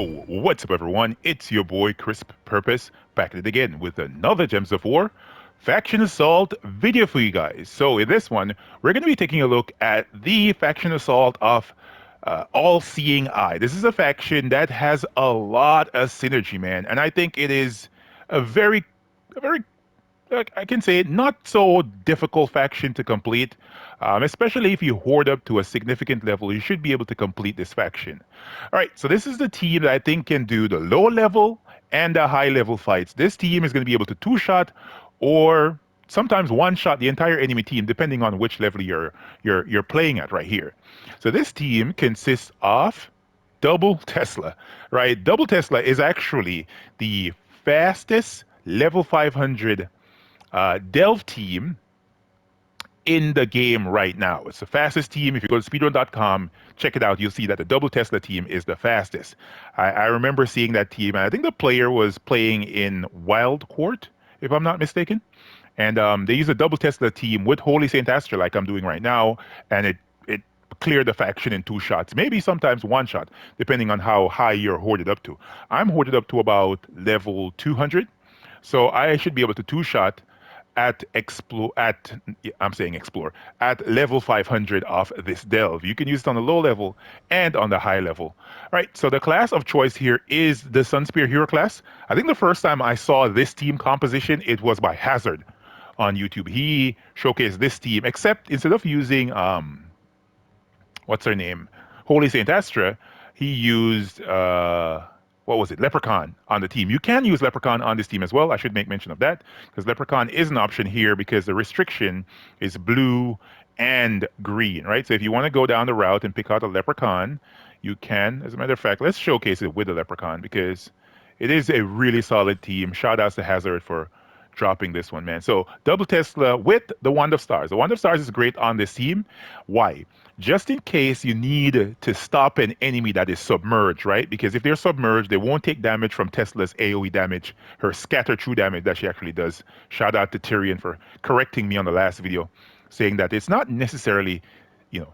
Yo, what's up, everyone? It's your boy CrispPurpose back at it again with another Gems of War Faction Assault video for you guys. So, in this one, we're going to be taking a look at the Faction Assault of All-Seeing Eye. This is a faction that has a lot of synergy, man, and I think it is a very I can say it, not so difficult faction to complete, especially if you hoard up to a significant level. You should be able to complete this faction. All right, so this is the team that I think can do the low level and the high level fights. This team is going to be able to two-shot or sometimes one-shot the entire enemy team, depending on which level you're playing at right here. So this team consists of Double Tesla, right? Double Tesla is actually the fastest level 500 Delve team in the game right now. It's the fastest team. If you go to speedrun.com, check it out. You'll see that the Double Tesla team is the fastest. I remember seeing that team, and I think the player was playing in Wild Court, if I'm not mistaken. And they use a Double Tesla team with Holy Saint Astra, like I'm doing right now, and it cleared the faction in two shots, maybe sometimes one shot, depending on how high you're hoarded up to. I'm hoarded up to about level 200, so I should be able to two-shot at level 500 of this delve. You can use it on the low level and on the high level. All right, so the class of choice here is the Sunspear hero class. I think the first time I saw this team composition, it was by Hazard on YouTube. He showcased this team, except instead of using what's her name, Holy Saint Astra, he used what was it, Leprechaun on the team. You can use Leprechaun on this team as well. I should make mention of that because Leprechaun is an option here because the restriction is blue and green, right? So if you want to go down the route and pick out a Leprechaun, you can. As a matter of fact, let's showcase it with the Leprechaun because it is a really solid team. Shout outs to Hazard for dropping this one, man. So Double Tesla with the Wand of Stars. The Wand of Stars is great on this team. Why? Just in case you need to stop an enemy that is submerged, right? Because if they're submerged, they won't take damage from Tesla's AoE damage, her scatter through damage that she actually does. Shout out to Tyrion for correcting me on the last video, saying that it's not necessarily, you know,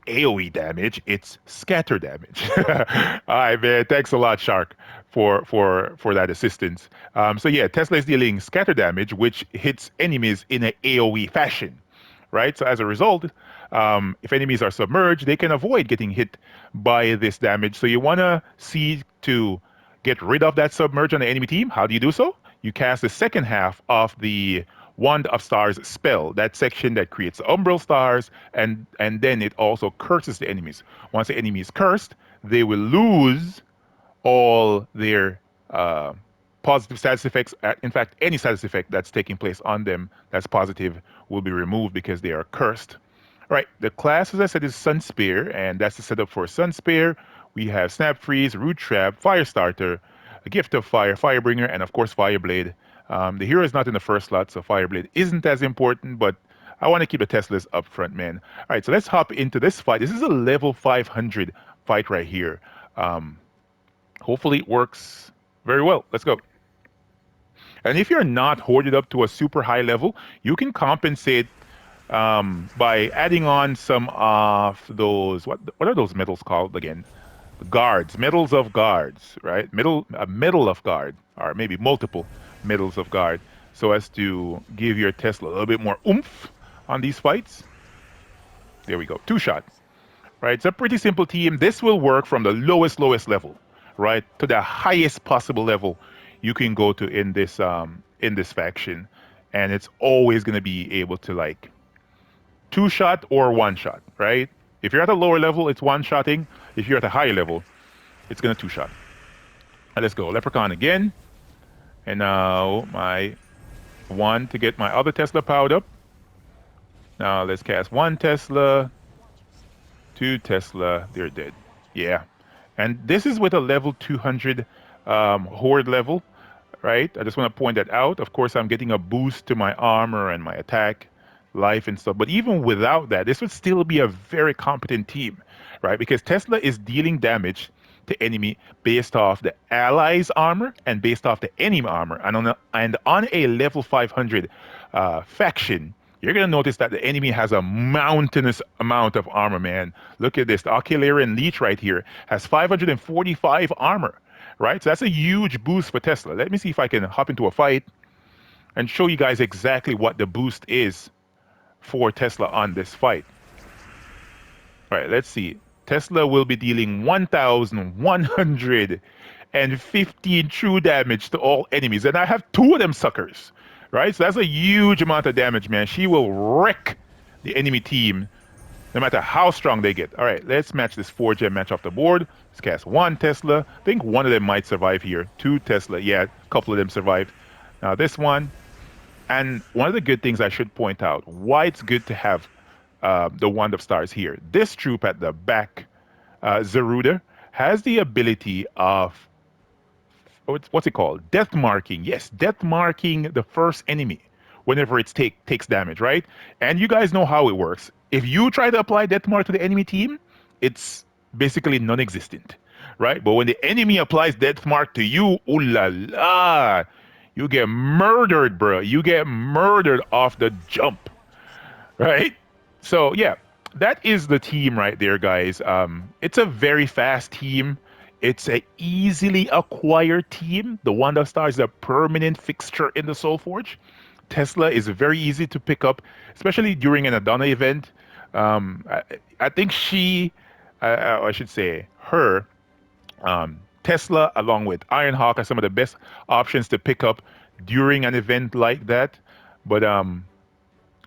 AoE damage, it's scatter damage. All right, man. Thanks a lot, Shark, for that assistance. So yeah, Tesla is dealing scatter damage, which hits enemies in an AoE fashion, right? So as a result, if enemies are submerged, they can avoid getting hit by this damage. So you want to see to get rid of that submerge on the enemy team. How do you do so? You cast the second half of the Wand of Stars spell, that section that creates the umbral stars, and then it also curses the enemies. Once the enemy is cursed, they will lose all their positive status effects. In fact, any status effect that's taking place on them that's positive will be removed because they are cursed. All right, the class, as I said, is Sunspear, and that's the setup for Sunspear. We have Snap Freeze, Root Trap, Firestarter, a Gift of Fire, Firebringer, and of course Fireblade. The hero is not in the first slot, so Fireblade isn't as important, but I want to keep the Teslas up front, man. All right, so let's hop into this fight. This is a level 500 fight right here. Hopefully it works very well. Let's go. And if you're not hoarded up to a super high level, you can compensate by adding on some of those, what are those medals called again? Guards, medals of guards, right? A medal of guard, or maybe multiple medals of guard, so as to give your Tesla a little bit more oomph on these fights. There we go, two shot, right? It's a pretty simple team. This will work from the lowest level, right, to the highest possible level you can go to in this faction, and it's always going to be able to like two shot or one shot, right? If you're at a lower level, it's one shotting. If you're at a higher level, it's gonna two shot. And let's go, Leprechaun again. And now my one to get my other Tesla powered up. Now let's cast one Tesla, two Tesla, they're dead. Yeah. And this is with a level 200 horde level, right? I just want to point that out. Of course, I'm getting a boost to my armor and my attack, life and stuff. But even without that, this would still be a very competent team, right? Because Tesla is dealing damage to enemy based off the allies' armor and based off the enemy armor. And on a level 500 faction, you're going to notice that the enemy has a mountainous amount of armor, man. Look at this. The Artillery Leech right here has 545 armor, right? So that's a huge boost for Tesla. Let me see if I can hop into a fight and show you guys exactly what the boost is for Tesla on this fight. All right, let's see. Tesla will be dealing 1,115 true damage to all enemies, and I have two of them suckers, right? So that's a huge amount of damage, man. She will wreck the enemy team no matter how strong they get. All right, let's match this 4-gem match off the board. Let's cast one Tesla. I think one of them might survive here. Two Tesla. Yeah, a couple of them survived. Now this one. And one of the good things I should point out, why it's good to have the Wand of Stars here. This troop at the back, Zeruda, has the ability of, what's it called? Death marking. Yes, death marking the first enemy whenever it takes damage, right? And you guys know how it works. If you try to apply death mark to the enemy team, it's basically non-existent, right? But when the enemy applies death mark to you, ooh la la, you get murdered, bro. You get murdered off the jump, right? So yeah, that is the team right there, guys. It's a very fast team. It's a easily acquired team. The Wanda Star is a permanent fixture in the Soul Forge. Tesla is very easy to pick up, especially during an Adana event. I think I should say her, Tesla, along with Ironhawk, are some of the best options to pick up during an event like that. But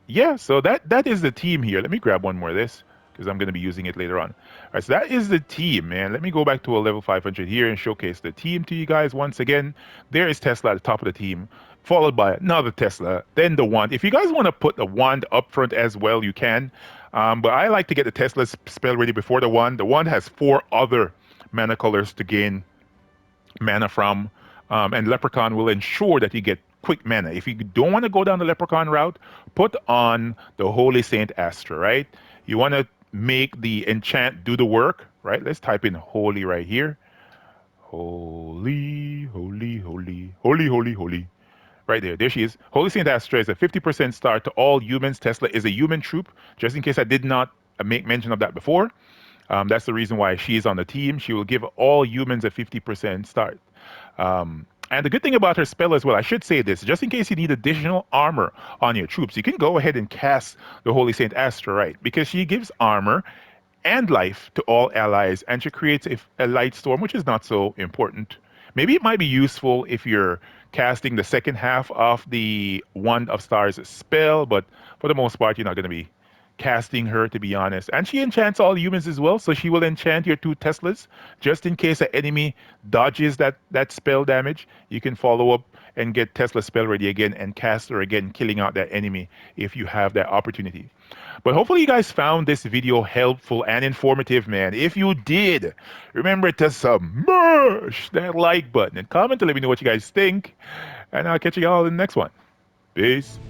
yeah, so that is the team here. Let me grab one more of this because I'm going to be using it later on. All right, so that is the team, man. Let me go back to a level 500 here and showcase the team to you guys once again. There is Tesla at the top of the team, followed by another Tesla, then the wand. If you guys want to put the wand up front as well, you can. But I like to get the Tesla spell ready before the wand. The wand has 4 other mana colors to gain mana from, and Leprechaun will ensure that you get quick mana. If you don't want to go down the Leprechaun route, put on the Holy Saint Astra, right? You want to make the enchant do the work, right? Let's type in holy right here. Holy, holy, holy, holy, holy, holy. Right there. There she is. Holy Saint Astra is a 50% start to all humans. Tesla is a human troop, just in case I did not make mention of that before. That's the reason why she's on the team. She will give all humans a 50% start. And the good thing about her spell as well, I should say this, just in case you need additional armor on your troops, you can go ahead and cast the Holy Saint Astra, right? Because she gives armor and life to all allies, and she creates a light storm, which is not so important. Maybe it might be useful if you're casting the second half of the Wand of Stars spell, but for the most part, you're not going to be casting her, to be honest. And she enchants all humans as well, so she will enchant your 2 Teslas just in case an enemy dodges that spell damage. You can follow up and get Tesla spell ready again and cast her again, killing out that enemy if you have that opportunity. But hopefully you guys found this video helpful and informative, man. If you did, remember to smash that like button and comment to let me know what you guys think. And I'll catch you all in the next one. Peace.